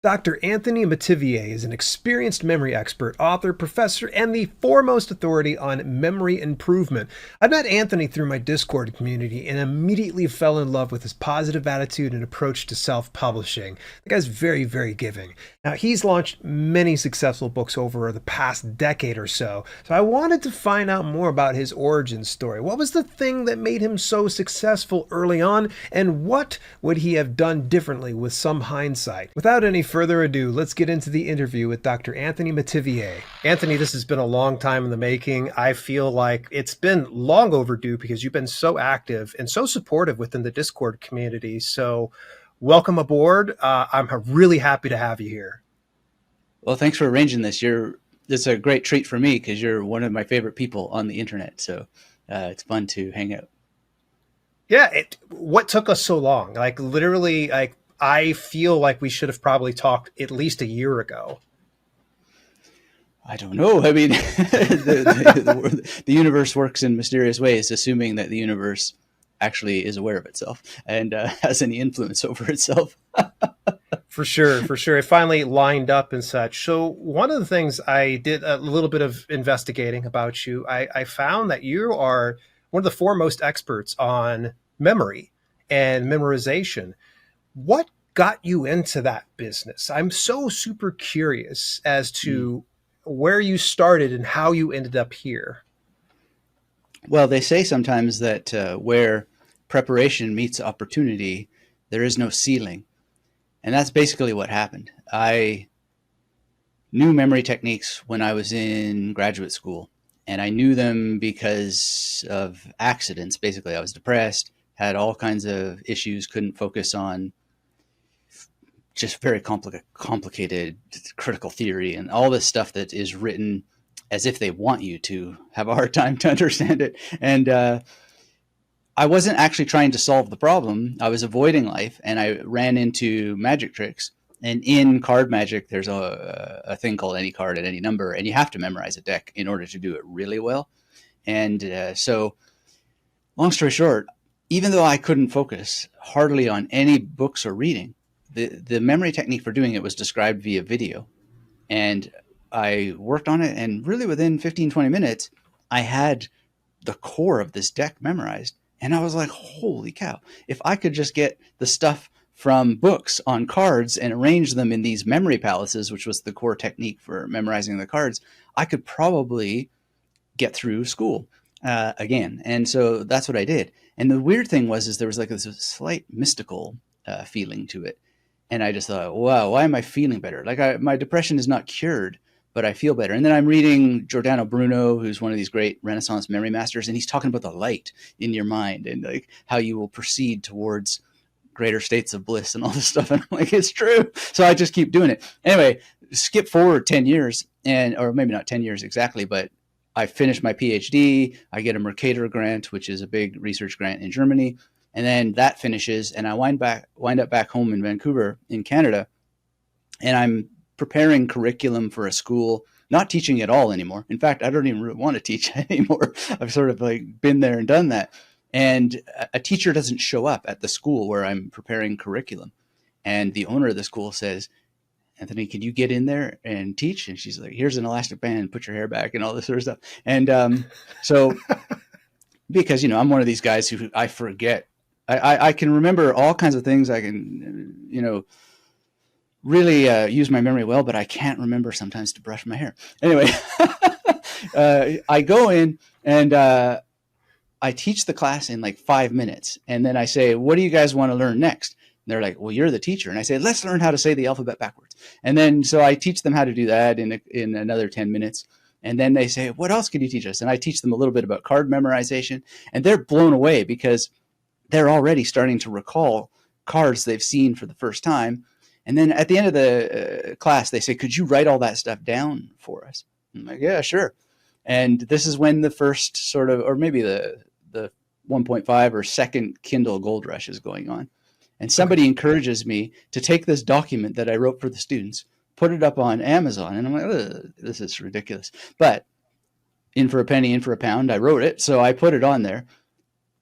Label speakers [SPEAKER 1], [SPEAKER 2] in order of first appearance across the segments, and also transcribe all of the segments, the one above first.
[SPEAKER 1] Dr. Anthony Metivier is an experienced memory expert, author, professor, and the foremost authority on memory improvement. I met Anthony through my Discord community and immediately fell in love with his positive attitude and approach to self-publishing. The guy's very, very giving. Now, he's launched many successful books over the past decade or so, so I wanted to find out more about his origin story. What was the thing that made him so successful early on, and what would he have done differently with some hindsight? Without any further ado, let's get into the interview with Dr. Anthony Metivier. Anthony, this has been a long time in the making. I feel like it's been long overdue because you've been so active and so supportive within the Discord community. So welcome aboard. I'm really happy to have you here.
[SPEAKER 2] Well, thanks for arranging this. It's a great treat for me because you're one of my favorite people on the internet. So it's fun to hang out.
[SPEAKER 1] Yeah. What took us so long? Like literally, I feel like we should have probably talked at least a year ago.
[SPEAKER 2] I don't know. I mean, the universe works in mysterious ways, assuming that the universe actually is aware of itself and has any influence over itself.
[SPEAKER 1] For sure. It finally lined up and such. So one of the things I did a little bit of investigating about you, I found that you are one of the foremost experts on memory and memorization. What got you into that business? I'm so super curious as to where you started and how you ended up here.
[SPEAKER 2] Well, they say sometimes that where preparation meets opportunity, there is no ceiling. And that's basically what happened. I knew memory techniques when I was in graduate school, and I knew them because of accidents. Basically, I was depressed, had all kinds of issues, couldn't focus on just very complicated critical theory and all this stuff that is written as if they want you to have a hard time to understand it. And I wasn't actually trying to solve the problem. I was avoiding life, and I ran into magic tricks. And in card magic, there's a thing called any card at any number, and you have to memorize a deck in order to do it really well. And so long story short, even though I couldn't focus hardly on any books or reading, the memory technique for doing it was described via video. And I worked on it, and really within 15, 20 minutes, I had the core of this deck memorized. And I was like, holy cow, if I could just get the stuff from books on cards and arrange them in these memory palaces, which was the core technique for memorizing the cards, I could probably get through school again. And so that's what I did. And the weird thing was there was like this slight mystical feeling to it. And I just thought, wow, why am I feeling better? Like my depression is not cured, but I feel better. And then I'm reading Giordano Bruno, who's one of these great Renaissance memory masters, and he's talking about the light in your mind and like how you will proceed towards greater states of bliss and all this stuff. And I'm like, it's true. So I just keep doing it. Anyway, skip forward 10 years or maybe not 10 years exactly, but I finished my PhD. I get a Mercator grant, which is a big research grant in Germany. And then that finishes, and I wind up back home in Vancouver in Canada, and I'm preparing curriculum for a school, not teaching at all anymore. In fact, I don't even really want to teach anymore. I've sort of like been there and done that. And a teacher doesn't show up at the school where I'm preparing curriculum. And the owner of the school says, Anthony, can you get in there and teach? And she's like, here's an elastic band, put your hair back and all this sort of stuff. And so because, I'm one of these guys who I forget. I can remember all kinds of things. I can, really use my memory well, but I can't remember sometimes to brush my hair. Anyway, I go in and I teach the class in like 5 minutes. And then I say, what do you guys want to learn next? And they're like, well, you're the teacher. And I say, let's learn how to say the alphabet backwards. And then so I teach them how to do that in another 10 minutes. And then they say, what else can you teach us? And I teach them a little bit about card memorization. And they're blown away because they're already starting to recall cards they've seen for the first time. And then at the end of the class, they say, could you write all that stuff down for us? I'm like, yeah, sure. And this is when the first sort of, or maybe the 1.5 or second Kindle Gold Rush is going on. And somebody encourages me to take this document that I wrote for the students, put it up on Amazon. And I'm like, this is ridiculous. But in for a penny, in for a pound, I wrote it. So I put it on there.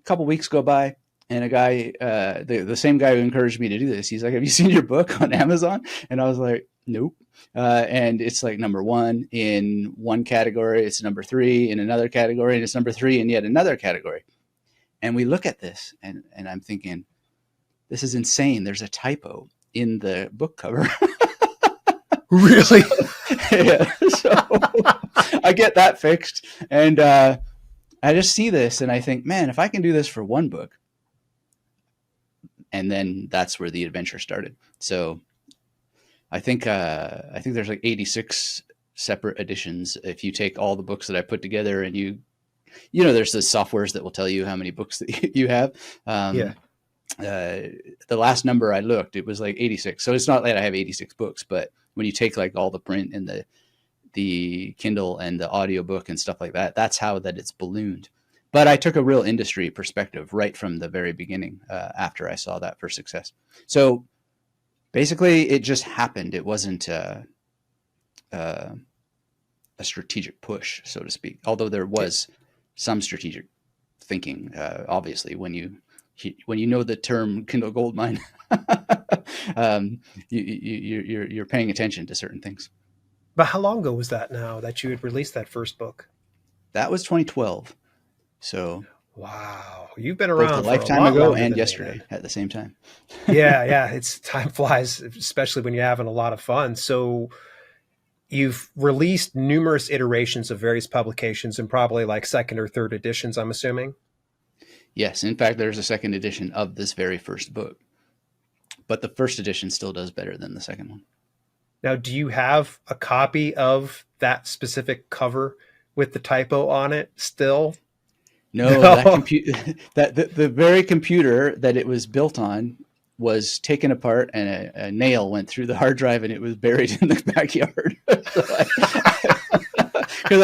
[SPEAKER 2] A couple weeks go by, And a guy, the same guy who encouraged me to do this, he's like, "Have you seen your book on Amazon?" And I was like, "Nope." And it's like number one in one category, it's number three in another category, and it's number three in yet another category. And we look at this, and I'm thinking, this is insane. There's a typo in the book cover.
[SPEAKER 1] Really?
[SPEAKER 2] Yeah, so I get that fixed, and I just see this, and I think, man, if I can do this for one book, and then that's where the adventure started. So I think there's like 86 separate editions. If you take all the books that I put together, and there's the softwares that will tell you how many books that you have.
[SPEAKER 1] Yeah.
[SPEAKER 2] The last number I looked, it was like 86. So it's not that I have 86 books, but when you take like all the print and the Kindle and the audiobook and stuff like that, that's how that it's ballooned. But I took a real industry perspective right from the very beginning after I saw that for success. So basically, it just happened. It wasn't a strategic push, so to speak, although there was some strategic thinking, obviously, when you know the term Kindle Gold Mine, you're paying attention to certain things.
[SPEAKER 1] But how long ago was that now that you had released that first book?
[SPEAKER 2] That was 2012. So
[SPEAKER 1] Wow. You've been
[SPEAKER 2] both a
[SPEAKER 1] around for a
[SPEAKER 2] lifetime
[SPEAKER 1] lot
[SPEAKER 2] ago
[SPEAKER 1] longer
[SPEAKER 2] and
[SPEAKER 1] than me
[SPEAKER 2] yesterday
[SPEAKER 1] then.
[SPEAKER 2] at the same time.
[SPEAKER 1] Yeah, yeah. It's time flies, especially when you're having a lot of fun. So you've released numerous iterations of various publications and probably like second or third editions, I'm assuming.
[SPEAKER 2] Yes, in fact, there's a second edition of this very first book, but the first edition still does better than the second one.
[SPEAKER 1] Now, do you have a copy of that specific cover with the typo on it still?
[SPEAKER 2] No, that
[SPEAKER 1] No.
[SPEAKER 2] computer, that the very computer that it was built on was taken apart, and a nail went through the hard drive, and it was buried in the backyard. Because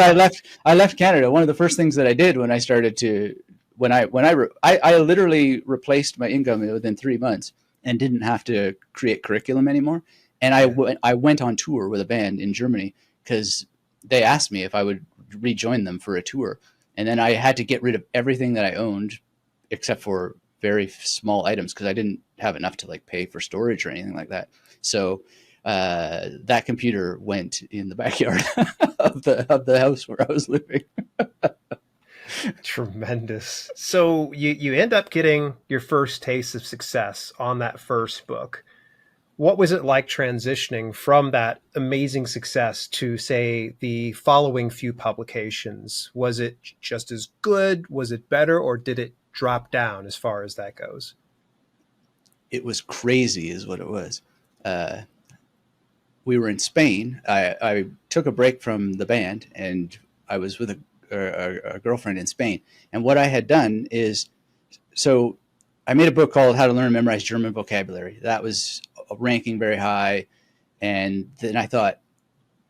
[SPEAKER 2] I left Canada. One of the first things that I did when I started to I literally replaced my income within 3 months and didn't have to create curriculum anymore. And
[SPEAKER 1] Yeah.
[SPEAKER 2] I went on tour with a band in Germany because they asked me if I would rejoin them for a tour. And then I had to get rid of everything that I owned except for very small items because I didn't have enough to like pay for storage or anything like that. So that computer went in the backyard of the house where I was living.
[SPEAKER 1] Tremendous. So you end up getting your first taste of success on that first book. What was it like transitioning from that amazing success to, say, the following few publications? Was it just as good? Was it better? Or did it drop down as far as that goes?
[SPEAKER 2] It was crazy, is what it was. We were in Spain. I took a break from the band, and I was with a girlfriend in Spain. And what I had done is, so I made a book called How to Learn and Memorize German Vocabulary. That was ranking very high. And then I thought,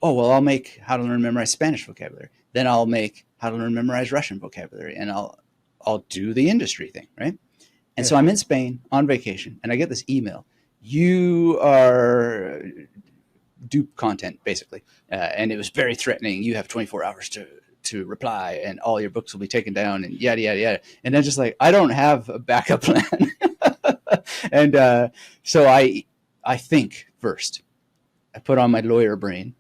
[SPEAKER 2] oh, well, I'll make How to Learn and Memorize Spanish vocabulary. Then I'll make How to Learn and Memorize Russian vocabulary. And I'll do the industry thing, right? And
[SPEAKER 1] Yeah.
[SPEAKER 2] so I'm in Spain on vacation, and I get this email. You are dupe content, basically. And it was very threatening. You have 24 hours to reply, and all your books will be taken down, and yada, yada, yada. And then just like, I don't have a backup plan. And so I think first. I put on my lawyer brain,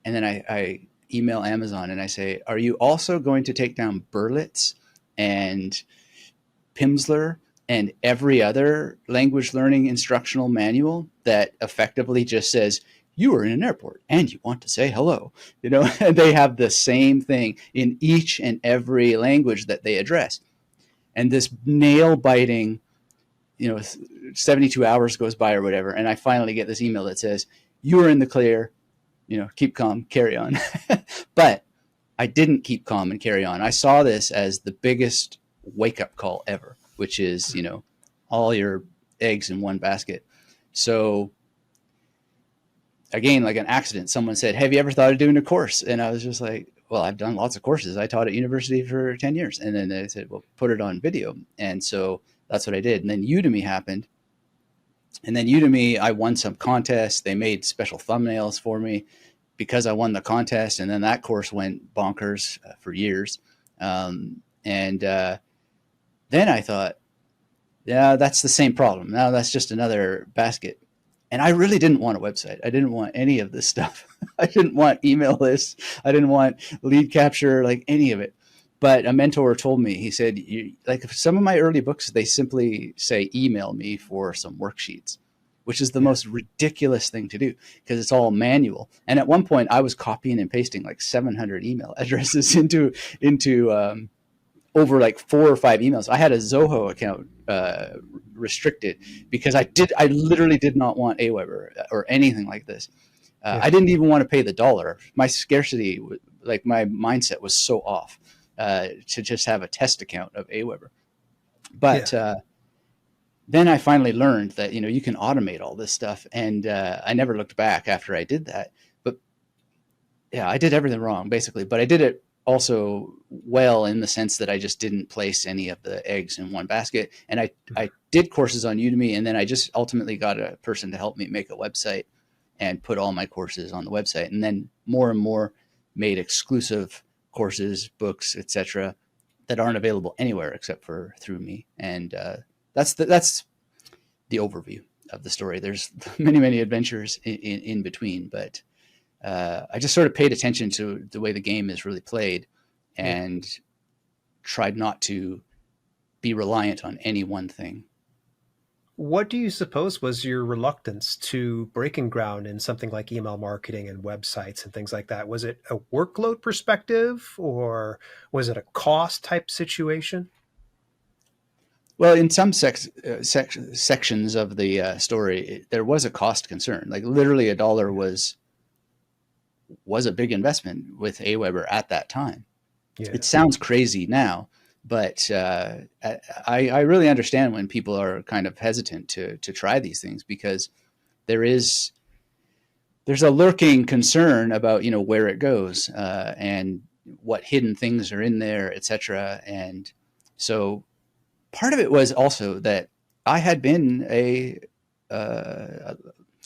[SPEAKER 2] and then I email Amazon and I say, are you also going to take down Berlitz and Pimsleur and every other language learning instructional manual that effectively just says, you are in an airport and you want to say hello? And they have the same thing in each and every language that they address. And this nail biting, 72 hours goes by or whatever. And I finally get this email that says, you are in the clear, keep calm, carry on. But I didn't keep calm and carry on. I saw this as the biggest wake up call ever, which is, all your eggs in one basket. So again, like an accident, someone said, have you ever thought of doing a course? And I was just like, well, I've done lots of courses. I taught at university for 10 years. And then they said, well, put it on video. And so that's what I did. And then Udemy happened. And then Udemy, I won some contests. They made special thumbnails for me because I won the contest. And then that course went bonkers for years. And then I thought, Yeah, that's the same problem. Now that's just another basket. And I really didn't want a website. I didn't want any of this stuff. I didn't want email lists. I didn't want lead capture, like any of it. But a mentor told me, he said, like some of my early books, they simply say, email me for some worksheets, which is the
[SPEAKER 1] Yeah.
[SPEAKER 2] most ridiculous thing to do because it's all manual. And at one point I was copying and pasting like 700 email addresses into over like 4 or 5 emails. I had a Zoho account restricted because I literally did not want Aweber or anything like this.
[SPEAKER 1] Yeah.
[SPEAKER 2] I didn't even want to pay the dollar. My scarcity, like my mindset was so off to just have a test account of Aweber.
[SPEAKER 1] Yeah.
[SPEAKER 2] But then I finally learned that, you can automate all this stuff. And I never looked back after I did that. But yeah, I did everything wrong basically, but I did it also well in the sense that I just didn't place any of the eggs in one basket. And I did courses on Udemy, and then I just ultimately got a person to help me make a website and put all my courses on the website. And then more and more made exclusive courses, books, etc., that aren't available anywhere except for through me. And that's the overview of the story. There's many, many adventures in between, but I just sort of paid attention to the way the game is really played
[SPEAKER 1] Yeah.
[SPEAKER 2] and tried not to be reliant on any one thing.
[SPEAKER 1] What do you suppose was your reluctance to breaking ground in something like email marketing and websites and things like that? Was it a workload perspective, or was it a cost type situation?
[SPEAKER 2] Well, in some sections of the story, there was a cost concern. Like literally, a dollar was a big investment with Aweber at that time.
[SPEAKER 1] Yeah.
[SPEAKER 2] It sounds crazy now, but I really understand when people are kind of hesitant to try these things because there is there's a lurking concern about where it goes and what hidden things are in there, etc. And so part of it was also that I had been a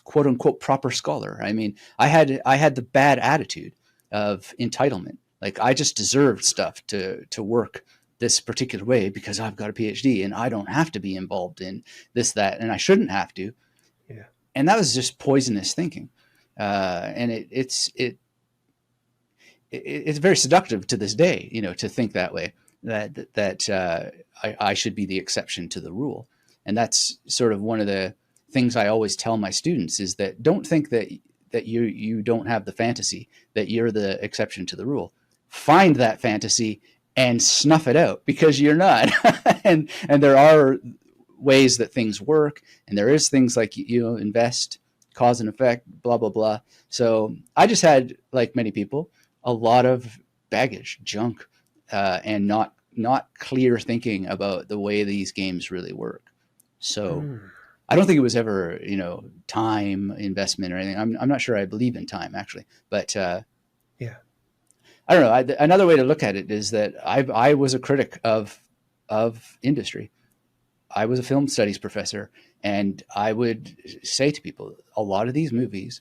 [SPEAKER 2] quote unquote proper scholar. I mean, I had the bad attitude of entitlement. Like I just deserved stuff to work this particular way because I've got a PhD and I don't have to be involved in this, that, and I shouldn't have to.
[SPEAKER 1] Yeah.
[SPEAKER 2] And that was just poisonous thinking. And it's very seductive to this day, to think that way, that I should be the exception to the rule. And that's sort of one of the things I always tell my students is that don't think that you don't have the fantasy, that you're the exception to the rule. Find that fantasy and snuff it out because you're not. And there are ways that things work, and there is things like invest, cause and effect, blah blah blah. So I just had, like many people, a lot of baggage, junk, and not clear thinking about the way these games really work. So
[SPEAKER 1] Mm.
[SPEAKER 2] I don't think it was ever time investment or anything. I'm not sure I believe in time actually, but
[SPEAKER 1] Yeah.
[SPEAKER 2] I don't know. Another way to look at it is that I was a critic of industry. I was a film studies professor, and I would say to people, a lot of these movies,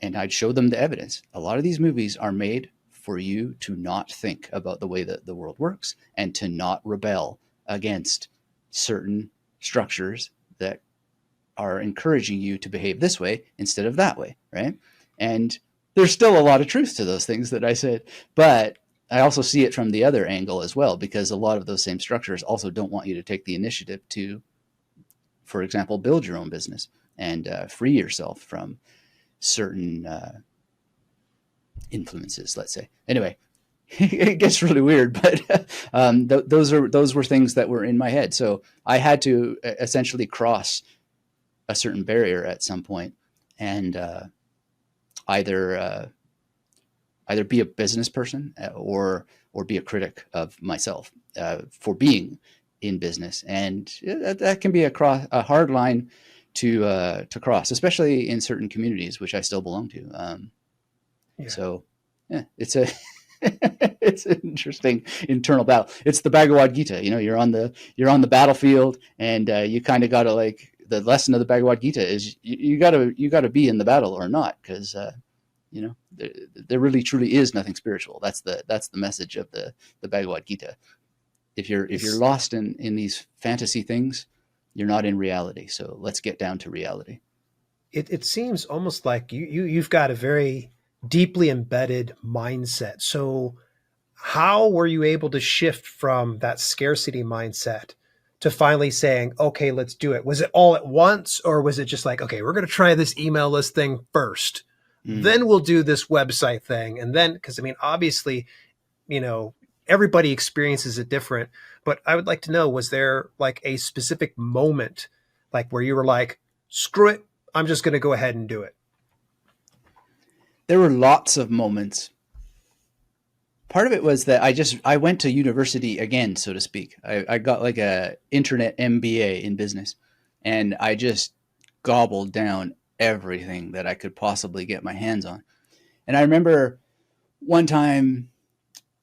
[SPEAKER 2] and I'd show them the evidence. A lot of these movies are made for you to not think about the way that the world works and to not rebel against certain structures that are encouraging you to behave this way instead of that way, right? And there's still a lot of truth to those things that I said, but I also see it from the other angle as well, because a lot of those same structures also don't want you to take the initiative to, for example, build your own business and free yourself from certain influences, let's say. Anyway, it gets really weird, but those were things that were in my head. So I had to essentially cross a certain barrier at some point, and either either be a business person or be a critic of myself for being in business, and that can be a hard line to cross, especially in certain communities, which I still belong to.
[SPEAKER 1] Yeah.
[SPEAKER 2] So, yeah, it's a it's an interesting internal battle. It's the Bhagavad Gita. You're on the battlefield, and you kind of got to, like, the lesson of the Bhagavad Gita is you got to be in the battle or not, because there really truly is nothing spiritual. That's the message of the Bhagavad Gita. If you're
[SPEAKER 1] It's
[SPEAKER 2] lost in these fantasy things, You're not in reality. So let's get down to reality.
[SPEAKER 1] It seems almost like you've got a very deeply embedded mindset. So how were you able to shift from that scarcity mindset to finally saying, okay, let's do it? Was it all at once, or was it just like, okay, we're going to try this email list thing first,
[SPEAKER 2] Mm.
[SPEAKER 1] then we'll do this website thing? And then, because I mean, obviously, everybody experiences it different, but I would like to know, was there like a specific moment, like where you were like, screw it, I'm just going to go ahead and do it?
[SPEAKER 2] There were lots of moments. Part of it was that I went to university again, so to speak. I got like a internet MBA in business, and I just gobbled down everything that I could possibly get my hands on. And I remember one time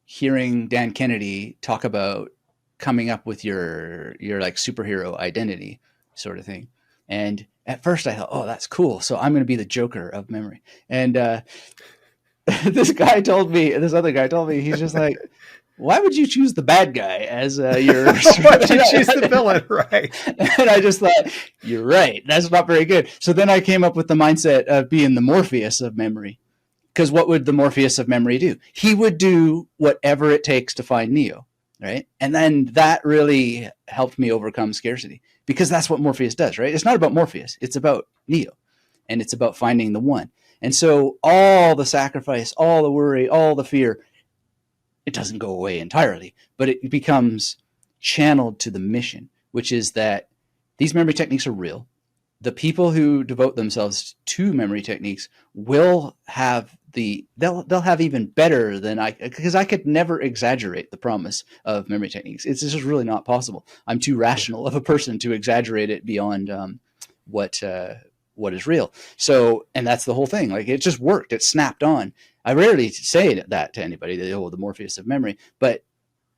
[SPEAKER 2] hearing Dan Kennedy talk about coming up with your like superhero identity sort of thing. And at first I thought, oh, that's cool. So I'm going to be the Joker of memory. And this other guy told me, he's just like, why would you choose the bad guy as your?
[SPEAKER 1] Why would you choose the villain? Right.
[SPEAKER 2] And I just thought, you're right. That's not very good. So then I came up with the mindset of being the Morpheus of memory. Because what would the Morpheus of memory do? He would do whatever it takes to find Neo, right? And then that really helped me overcome scarcity, because that's what Morpheus does, right? It's not about Morpheus. It's about Neo, and it's about finding the one. And so all the sacrifice, all the worry, all the fear, it doesn't go away entirely, but it becomes channeled to the mission, which is that these memory techniques are real. The people who devote themselves to memory techniques will have they'll have even better than because I could never exaggerate the promise of memory techniques. It's just really not possible. I'm too rational of a person to exaggerate it beyond what is real. So, and that's the whole thing. Like, it just worked. It snapped on. I rarely say that to anybody, the Morpheus of memory, but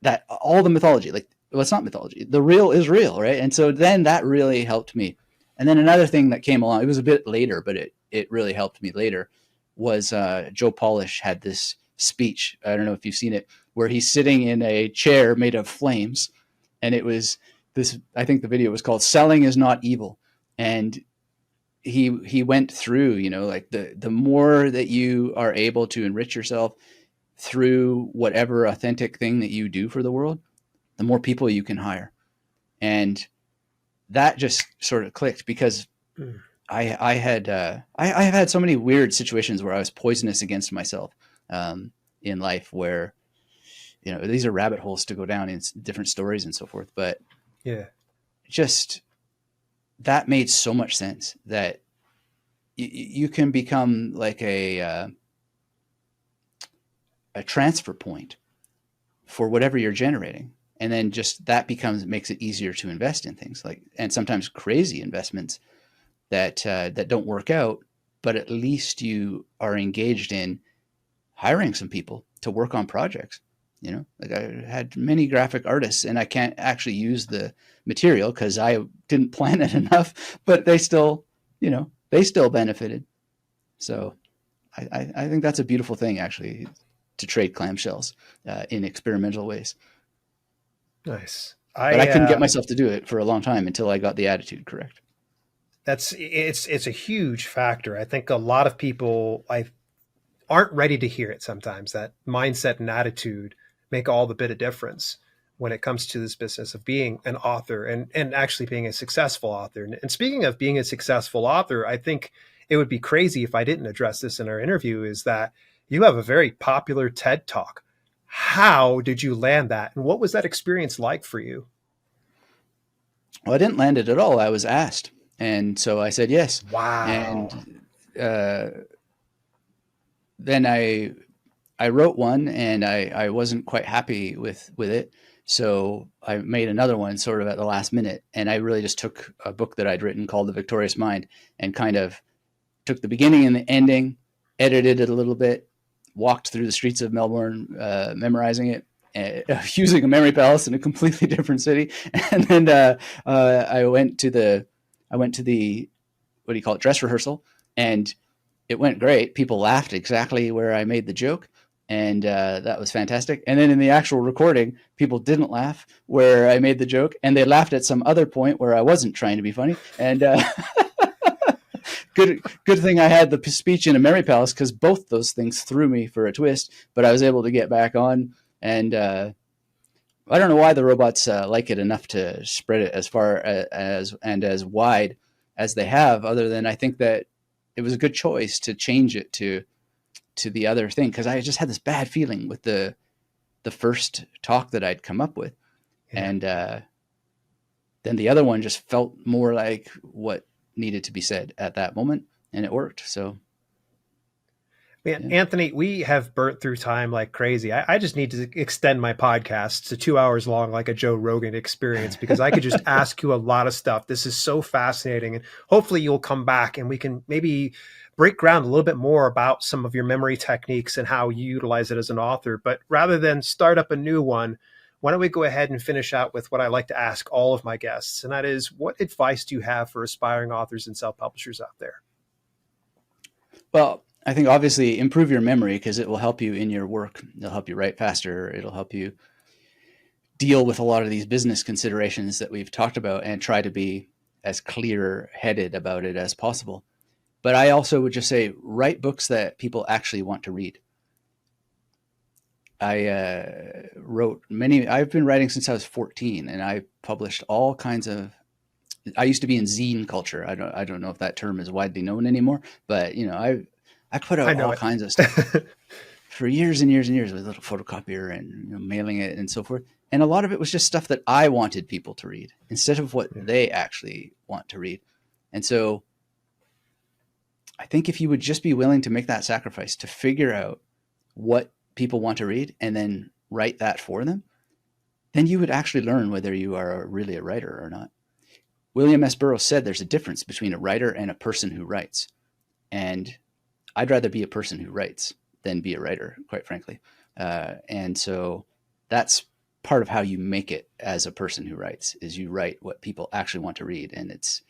[SPEAKER 2] that all the mythology, like, well, it's not mythology. The real is real, right? And so then that really helped me. And then another thing that came along, it was a bit later, but it really helped me later, was Joe Polish had this speech. I don't know if you've seen it, where he's sitting in a chair made of flames. And it was this, I think the video was called "Selling is Not Evil." And he went through, like the more that you are able to enrich yourself through whatever authentic thing that you do for the world, the more people you can hire. And that just sort of clicked, because I have had so many weird situations where I was poisonous against myself in life, where, these are rabbit holes to go down in different stories and so forth. But
[SPEAKER 1] Yeah.
[SPEAKER 2] just that made so much sense that you can become like a transfer point for whatever you're generating. And then just that makes it easier to invest in things like, and sometimes crazy investments that don't work out, but at least you are engaged in hiring some people to work on projects. Like, I had many graphic artists, and I can't actually use the material because I didn't plan it enough, but they still benefited. So I think that's a beautiful thing, actually, to trade clamshells in experimental ways.
[SPEAKER 1] Nice.
[SPEAKER 2] But I couldn't get myself to do it for a long time until I got the attitude correct.
[SPEAKER 1] It's a huge factor. I think a lot of people aren't ready to hear it sometimes. That mindset and attitude make all the bit of difference when it comes to this business of being an author and actually being a successful author. And speaking of being a successful author, I think it would be crazy if I didn't address this in our interview, is that you have a very popular TED Talk. How did you land that? And what was that experience like for you?
[SPEAKER 2] Well, I didn't land it at all. I was asked. And so I said yes.
[SPEAKER 1] Wow.
[SPEAKER 2] And then I wrote one, and I wasn't quite happy with it. So I made another one sort of at the last minute. And I really just took a book that I'd written called The Victorious Mind, and kind of took the beginning and the ending, edited it a little bit, walked through the streets of Melbourne, memorizing it, using a memory palace in a completely different city. And then I went to the what do you call it, dress rehearsal, and it went great. People laughed exactly where I made the joke, And that was fantastic. And then in the actual recording, people didn't laugh where I made the joke, and they laughed at some other point where I wasn't trying to be funny. And good thing I had the speech in a Memory Palace, because both those things threw me for a twist. But I was able to get back on, and I don't know why the robots like it enough to spread it as far as and as wide as they have. Other than I think that it was a good choice to change it to the other thing, because I just had this bad feeling with the first talk that I'd come up with,
[SPEAKER 1] Yeah.
[SPEAKER 2] and then the other one just felt more like what needed to be said at that moment, and it worked. So,
[SPEAKER 1] Man,
[SPEAKER 2] yeah.
[SPEAKER 1] Anthony, we have burnt through time like crazy. I just need to extend my podcast to 2 hours long, like a Joe Rogan experience, because I could just ask you a lot of stuff. This is so fascinating. And hopefully you'll come back and we can maybe break ground a little bit more about some of your memory techniques and how you utilize it as an author. But rather than start up a new one, why don't we go ahead and finish out with what I like to ask all of my guests? And that is, what advice do you have for aspiring authors and self-publishers out there?
[SPEAKER 2] Well, I think obviously improve your memory, because it will help you in your work. It'll help you write faster. It'll help you deal with a lot of these business considerations that we've talked about, and try to be as clear headed about it as possible. But I also would just say, write books that people actually want to read. I wrote many, I've been writing since I was 14, and I published all kinds of, I used to be in zine culture. I don't know if that term is widely known anymore, but I put
[SPEAKER 1] I
[SPEAKER 2] out
[SPEAKER 1] know
[SPEAKER 2] all
[SPEAKER 1] it.
[SPEAKER 2] kinds of stuff for years and years and years with a little photocopier and mailing it and so forth. And a lot of it was just stuff that I wanted people to read instead of what
[SPEAKER 1] Yeah.
[SPEAKER 2] they actually want to read. And so I think if you would just be willing to make that sacrifice to figure out what people want to read and then write that for them, then you would actually learn whether you are really a writer or not. William S. Burroughs said there's a difference between a writer and a person who writes. And I'd rather be a person who writes than be a writer, quite frankly. And so that's part of how you make it as a person who writes, is you write what people actually want to read. And it's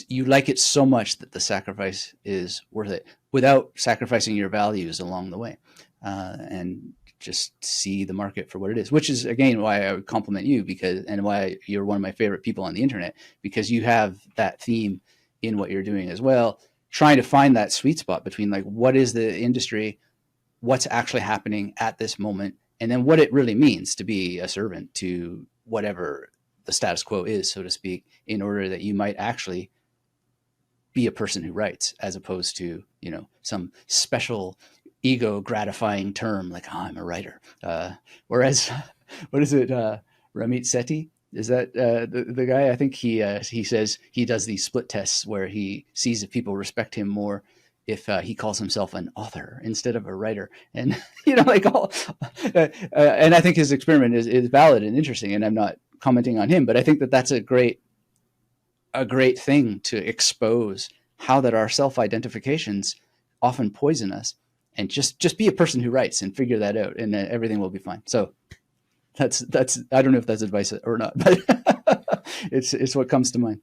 [SPEAKER 2] you like it so much that the sacrifice is worth it, without sacrificing your values along the way. And just see the market for what it is, which is again why I would compliment you, because, and why you're one of my favorite people on the internet, because you have that theme in what you're doing as well, trying to find that sweet spot between like, what is the industry, what's actually happening at this moment, and then what it really means to be a servant to whatever the status quo is, so to speak, in order that you might actually be a person who writes, as opposed to, some special ego gratifying term like, oh, I'm a writer. Whereas, what is it? Ramit Sethi, is that the guy? I think he says he does these split tests where he sees if people respect him more if he calls himself an author instead of a writer. And like all, and I think his experiment is valid and interesting. And I'm not commenting on him, but I think that that's a great thing to expose, how that our self-identifications often poison us, and just be a person who writes and figure that out, and everything will be fine. So that's I don't know if that's advice or not, but it's what comes to mind.